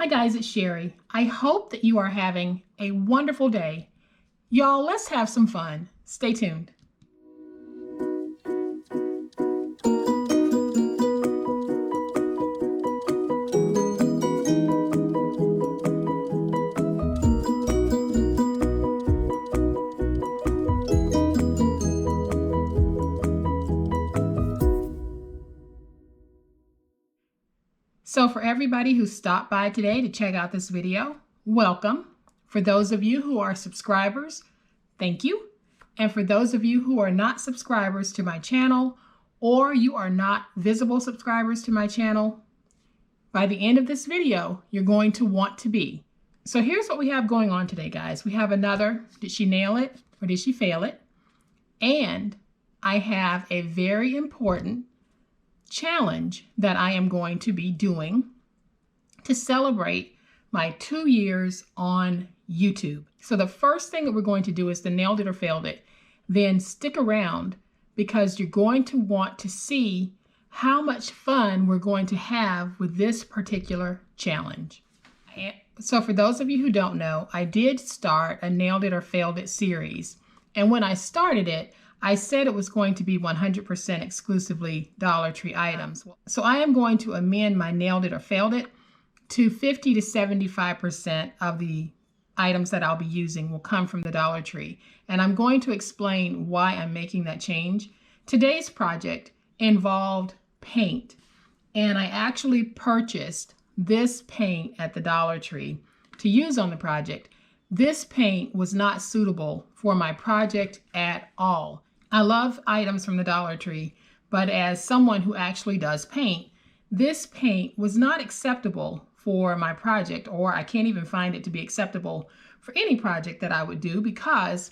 Hi guys, it's Sherry. I hope that you are having a wonderful day. Y'all, let's have some fun. Stay tuned. So for everybody who stopped by today to check out this video, welcome. For those of you who are subscribers, thank you. And for those of you who are not subscribers to my channel, or you are not visible subscribers to my channel, by the end of this video, you're going to want to be. So here's what we have going on today, guys. We have another, did she nail it or did she fail it? And I have a very important challenge that I am going to be doing to celebrate my 2 years on YouTube. So the first thing that we're going to do is the nailed it or failed it. Then stick around because you're going to want to see how much fun we're going to have with this particular challenge. So for those of you who don't know, I did start a nailed it or failed it series. And when I started it, I said it was going to be 100% exclusively Dollar Tree items. So I am going to amend my nailed it or failed it to 50 to 75% of the items that I'll be using will come from the Dollar Tree. And I'm going to explain why I'm making that change. Today's project involved paint, and I actually purchased this paint at the Dollar Tree to use on the project. This paint was not suitable for my project at all. I love items from the Dollar Tree, but as someone who actually does paint, this paint was not acceptable for my project, or I can't even find it to be acceptable for any project that I would do, because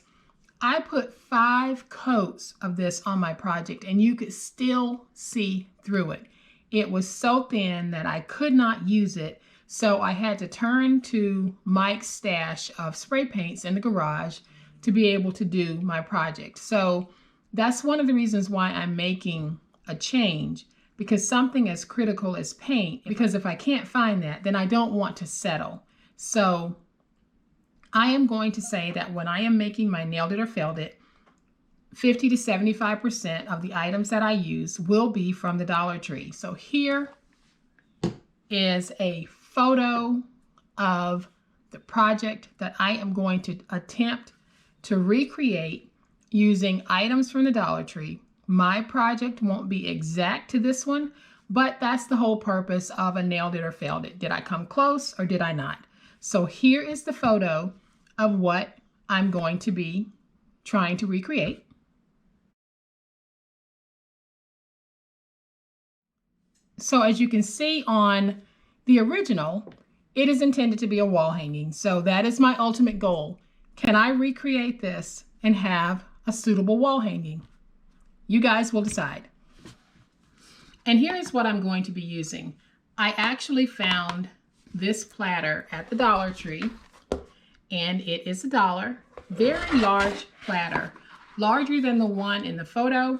I put 5 coats of this on my project and you could still see through it. It was so thin that I could not use it, so I had to turn to Mike's stash of spray paints in the garage to be able to do my project. So that's one of the reasons why I'm making a change, because something as critical as paint, because if I can't find that, then I don't want to settle. So I am going to say that when I am making my nailed it or failed it, 50 to 75% of the items that I use will be from the Dollar Tree. So here is a photo of the project that I am going to attempt to recreate using items from the Dollar Tree. My project won't be exact to this one, but that's the whole purpose of a nailed it or failed it. Did I come close or did I not? So here is the photo of what I'm going to be trying to recreate. So as you can see on the original, it is intended to be a wall hanging. So that is my ultimate goal. Can I recreate this and have a suitable wall hanging? You guys will decide. And here is what I'm going to be using. I actually found this platter at the Dollar Tree, and it is $1. Very large platter, larger than the one in the photo,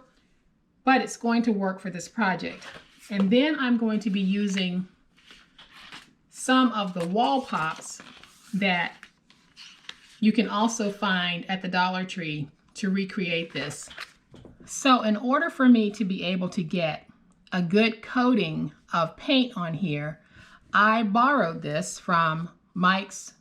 but it's going to work for this project. And then I'm going to be using some of the wall pops that you can also find at the Dollar Tree to recreate this. So in order for me to be able to get a good coating of paint on here, I borrowed this from Mike's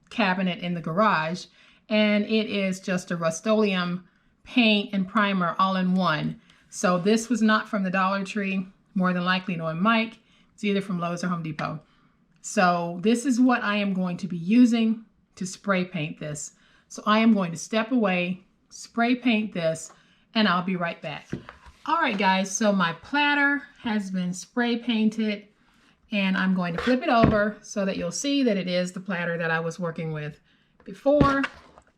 cabinet in the garage, and it is just a Rust-Oleum paint and primer all in one. So this was not from the Dollar Tree, more than likely knowing Mike. It's either from Lowe's or Home Depot. So this is what I am going to be using to spray paint this. So I am going to step away, spray paint this, and I'll be right back. All right, guys, so my platter has been spray painted, and I'm going to flip it over so that you'll see that it is the platter that I was working with before.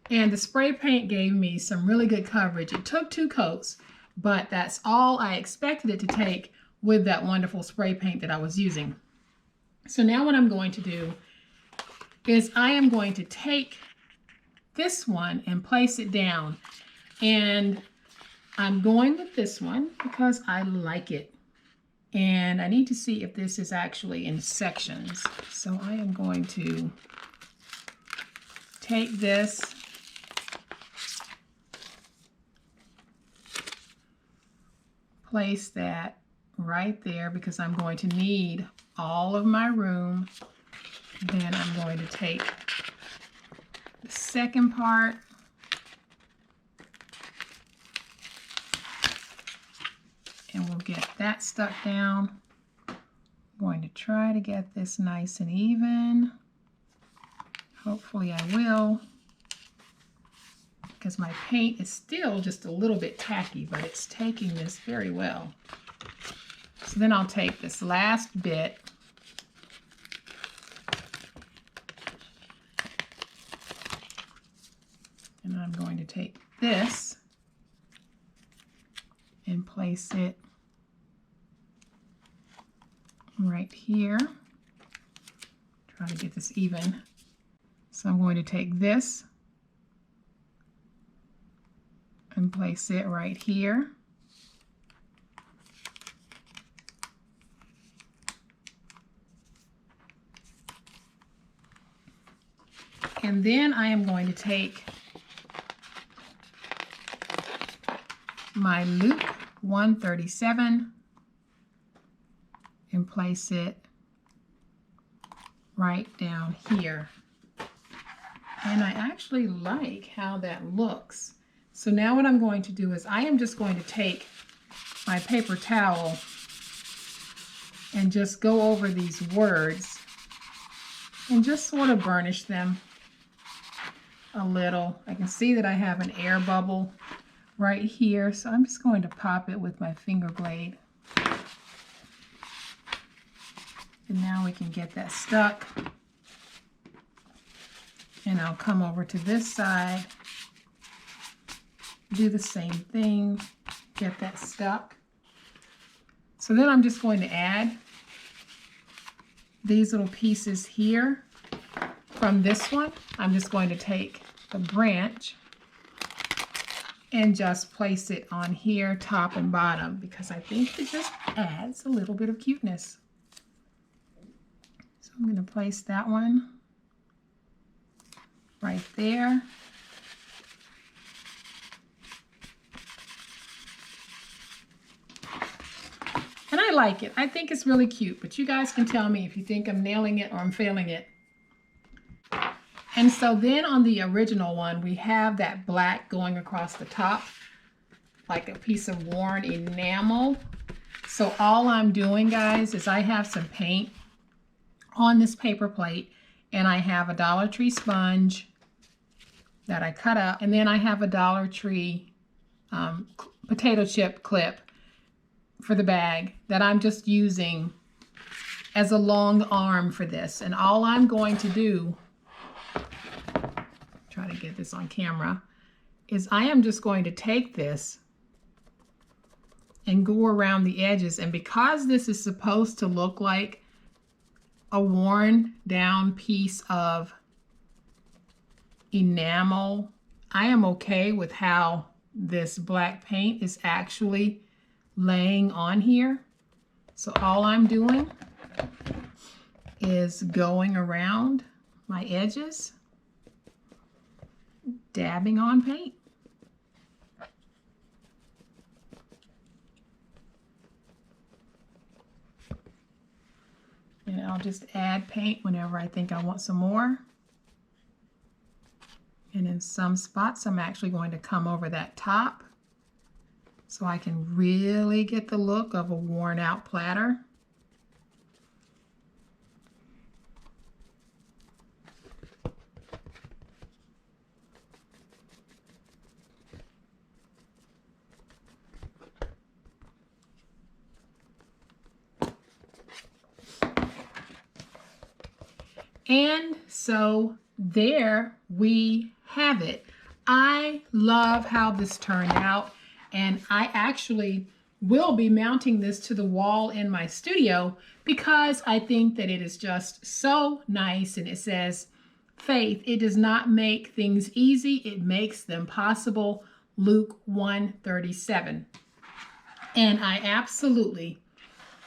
And the spray paint gave me some really good coverage. It took 2 coats, but that's all I expected it to take with that wonderful spray paint that I was using. So now what I'm going to do is I am going to take this one and place it down. And I'm going with this one because I like it. And I need to see if this is actually in sections. So I am going to take this, place that right there because I'm going to need all of my room. Then I'm going to take the second part and we'll get that stuck down. I'm going to try to get this nice and even. Hopefully I will, because my paint is still just a little bit tacky, but it's taking this very well. So then I'll take this last bit and I'm going to take this and place it right here. Try to get this even. So I'm going to take this and place it right here. And then I am going to take my Luke 137 and place it right down here. And I actually like how that looks. So now what I'm going to do is I am just going to take my paper towel and just go over these words and just sort of burnish them a little. I can see that I have an air bubble right here, so I'm just going to pop it with my finger blade. And now we can get that stuck. And I'll come over to this side, do the same thing, get that stuck. So then I'm just going to add these little pieces here from this one. I'm just going to take the branch and just place it on here, top and bottom, because I think it just adds a little bit of cuteness. So I'm going to place that one right there. And I like it. I think it's really cute, but you guys can tell me if you think I'm nailing it or I'm failing it. And so then on the original one, we have that black going across the top, like a piece of worn enamel. So all I'm doing, guys, is I have some paint on this paper plate, and I have a Dollar Tree sponge that I cut up, and then I have a Dollar Tree potato chip clip for the bag that I'm just using as a long arm for this. And all I'm going to do, try to get this on camera, is I am just going to take this and go around the edges. And because this is supposed to look like a worn down piece of enamel, I am okay with how this black paint is actually laying on here. So all I'm doing is going around my edges, dabbing on paint. And I'll just add paint whenever I think I want some more. And in some spots, I'm actually going to come over that top so I can really get the look of a worn out platter. And so there we have it. I love how this turned out, and I actually will be mounting this to the wall in my studio because I think that it is just so nice. And it says, "Faith, it does not make things easy, it makes them possible." Luke 1:37. And I absolutely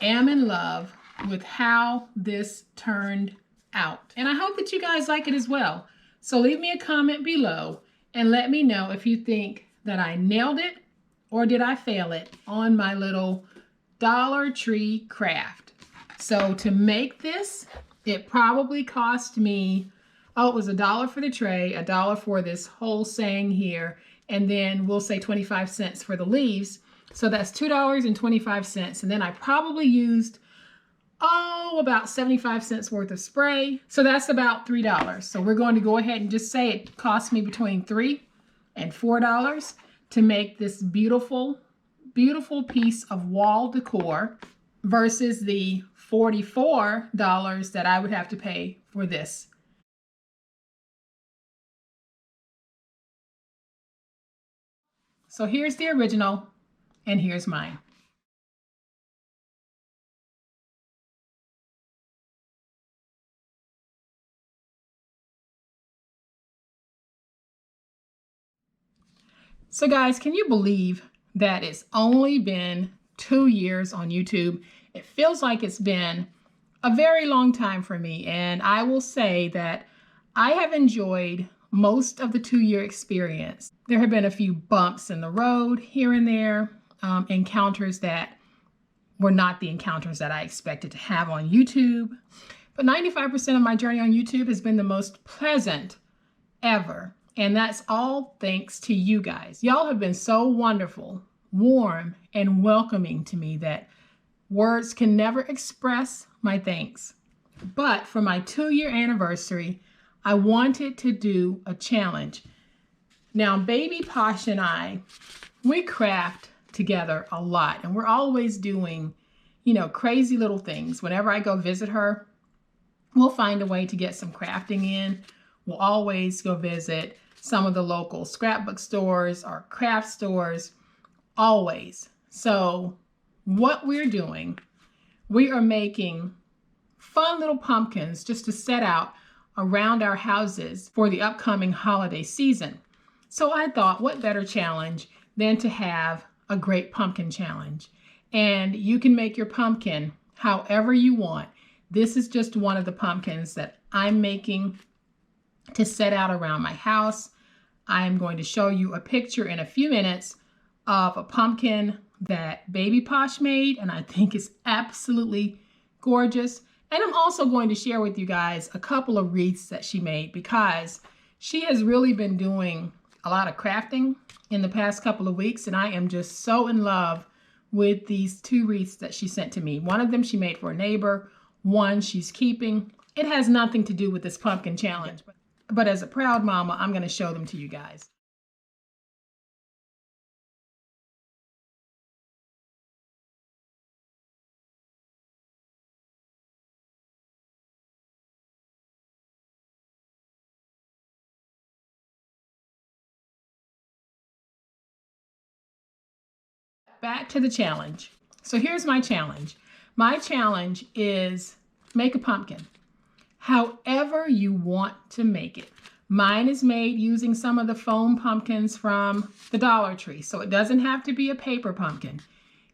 am in love with how this turned out. And I hope that you guys like it as well. So leave me a comment below and let me know if you think that I nailed it or did I fail it on my little Dollar Tree craft. So to make this, it probably cost me, oh, it was $1 for the tray, $1 for this whole saying here, and then we'll say 25 cents for the leaves. So that's $2.25. And then I probably used, oh, about 75 cents worth of spray. So that's about $3. So we're going to go ahead and just say it cost me between $3 and $4 to make this beautiful, beautiful piece of wall decor versus the $44 that I would have to pay for this. So here's the original and here's mine. So guys, can you believe that it's only been 2 years on YouTube? It feels like it's been a very long time for me, and I will say that I have enjoyed most of the 2-year experience. There have been a few bumps in the road here and there, encounters that were not the encounters that I expected to have on YouTube. But 95% of my journey on YouTube has been the most pleasant ever. And that's all thanks to you guys. Y'all have been so wonderful, warm, and welcoming to me that words can never express my thanks. But for my 2-year anniversary, I wanted to do a challenge. Now, Baby Posh and I, we craft together a lot, and we're always doing, crazy little things. Whenever I go visit her, we'll find a way to get some crafting in. We'll always go visit some of the local scrapbook stores or craft stores, always. So what we're doing, we are making fun little pumpkins just to set out around our houses for the upcoming holiday season. So I thought, what better challenge than to have a great pumpkin challenge? And you can make your pumpkin however you want. This is just one of the pumpkins that I'm making to set out around my house. I am going to show you a picture in a few minutes of a pumpkin that Baby Posh made, and I think it's absolutely gorgeous. And I'm also going to share with you guys a couple of wreaths that she made because she has really been doing a lot of crafting in the past couple of weeks, and I am just so in love with these 2 wreaths that she sent to me. One of them she made for a neighbor, one she's keeping. It has nothing to do with this pumpkin challenge, but as a proud mama, I'm going to show them to you guys. Back to the challenge. So here's my challenge. My challenge is make a pumpkin however you want to make it. Mine is made using some of the foam pumpkins from the Dollar Tree. So it doesn't have to be a paper pumpkin.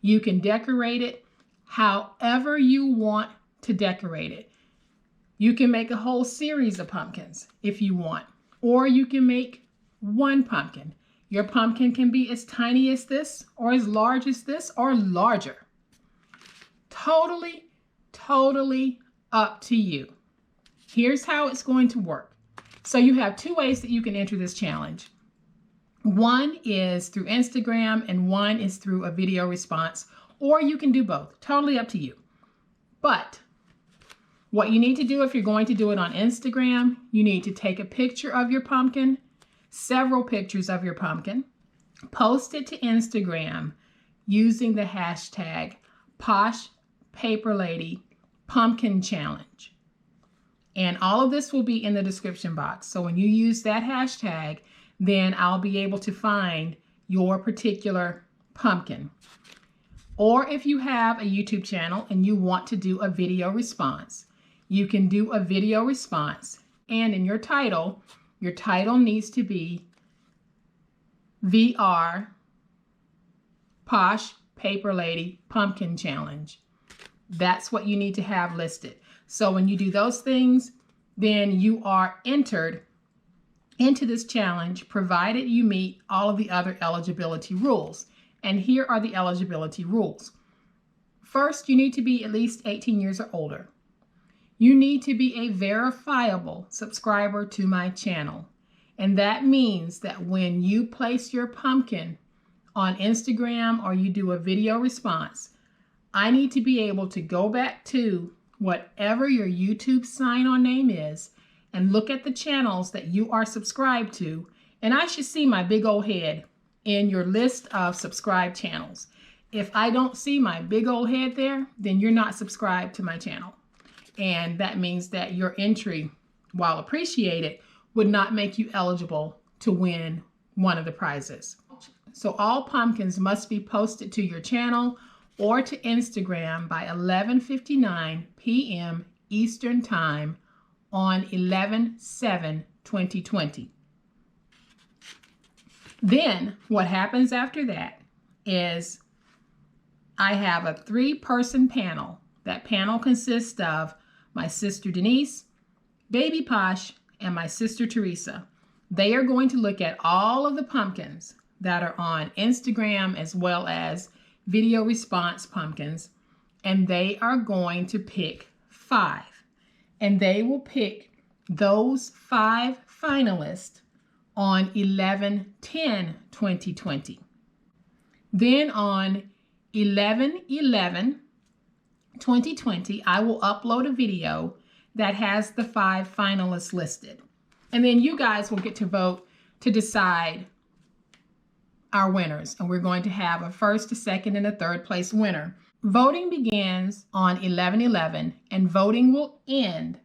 You can decorate it however you want to decorate it. You can make a whole series of pumpkins if you want, or you can make one pumpkin. Your pumpkin can be as tiny as this, or as large as this, or larger. Totally, totally up to you. Here's how it's going to work. So you have 2 ways that you can enter this challenge. One is through Instagram and one is through a video response, or you can do both. Totally up to you. But what you need to do if you're going to do it on Instagram, you need to take a picture of your pumpkin, several pictures of your pumpkin, post it to Instagram using the hashtag #PoshPaperLadyPumpkinChallenge. And all of this will be in the description box. So when you use that hashtag, then I'll be able to find your particular pumpkin. Or if you have a YouTube channel and you want to do a video response, you can do a video response. And in your title needs to be VR Posh Paper Lady Pumpkin Challenge. That's what you need to have listed. So when you do those things, then you are entered into this challenge, provided you meet all of the other eligibility rules. And here are the eligibility rules. First, you need to be at least 18 years or older. You need to be a verifiable subscriber to my channel. And that means that when you place your pumpkin on Instagram or you do a video response, I need to be able to go back to whatever your YouTube sign-on name is and look at the channels that you are subscribed to, and I should see my big old head in your list of subscribed channels. If I don't see my big old head there, then you're not subscribed to my channel. And that means that your entry, while appreciated, would not make you eligible to win one of the prizes. So all pumpkins must be posted to your channel or to Instagram by 11:59 p.m. Eastern Time on 11/7/2020. Then what happens after that is I have a 3-person panel. That panel consists of my sister Denise, Baby Posh, and my sister Theresa. They are going to look at all of the pumpkins that are on Instagram as well as video response pumpkins, and they are going to pick 5. And they will pick those 5 finalists on 11/10/2020. Then on 11/11/2020, I will upload a video that has the 5 finalists listed. And then you guys will get to vote to decide our winners. And we're going to have a first, a second, and a third place winner. Voting begins on 11/11 and voting will end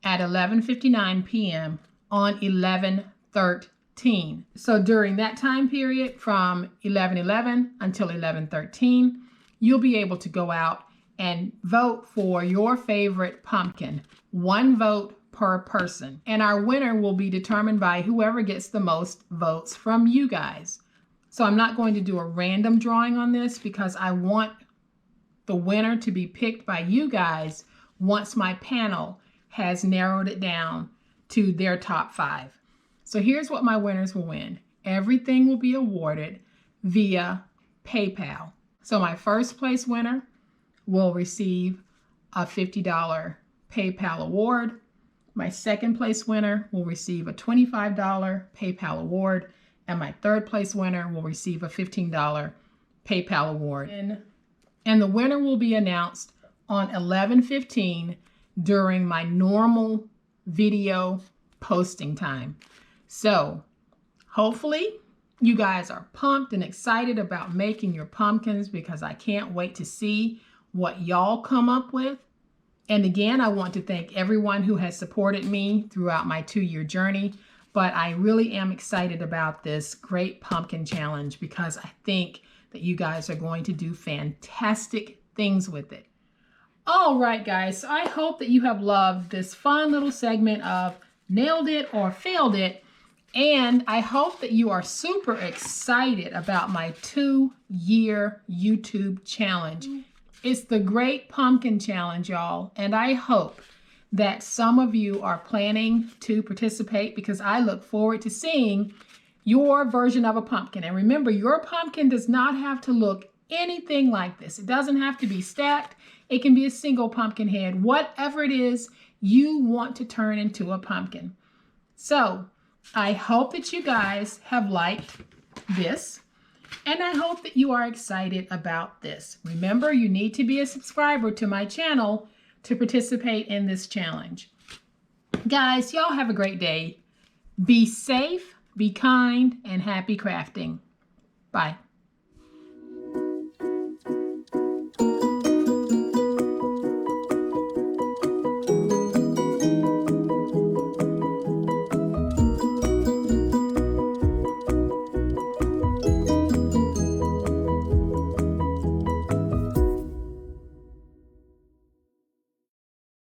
at 11:59 p.m. on 11/13. So during that time period from 11/11 until 11/13, you'll be able to go out and vote for your favorite pumpkin. 1 vote per person. And our winner will be determined by whoever gets the most votes from you guys. So I'm not going to do a random drawing on this because I want the winner to be picked by you guys once my panel has narrowed it down to their top 5. So here's what my winners will win. Everything will be awarded via PayPal. So my first place winner will receive a $50 PayPal award. My second place winner will receive a $25 PayPal award. And my third place winner will receive a $15 PayPal award. And the winner will be announced on 11:15 during my normal video posting time. So hopefully you guys are pumped and excited about making your pumpkins because I can't wait to see what y'all come up with. And again, I want to thank everyone who has supported me throughout my 2-year journey. But I really am excited about this great pumpkin challenge because I think that you guys are going to do fantastic things with it. All right, guys, so I hope that you have loved this fun little segment of Nailed It or Failed It. And I hope that you are super excited about my 2-year YouTube challenge. It's the Great Pumpkin Challenge, y'all. And I hope that some of you are planning to participate because I look forward to seeing your version of a pumpkin. And remember, your pumpkin does not have to look anything like this. It doesn't have to be stacked. It can be a single pumpkin head, whatever it is you want to turn into a pumpkin. So I hope that you guys have liked this, and I hope that you are excited about this. Remember, you need to be a subscriber to my channel to participate in this challenge. Guys, y'all have a great day. Be safe, be kind, and happy crafting. Bye.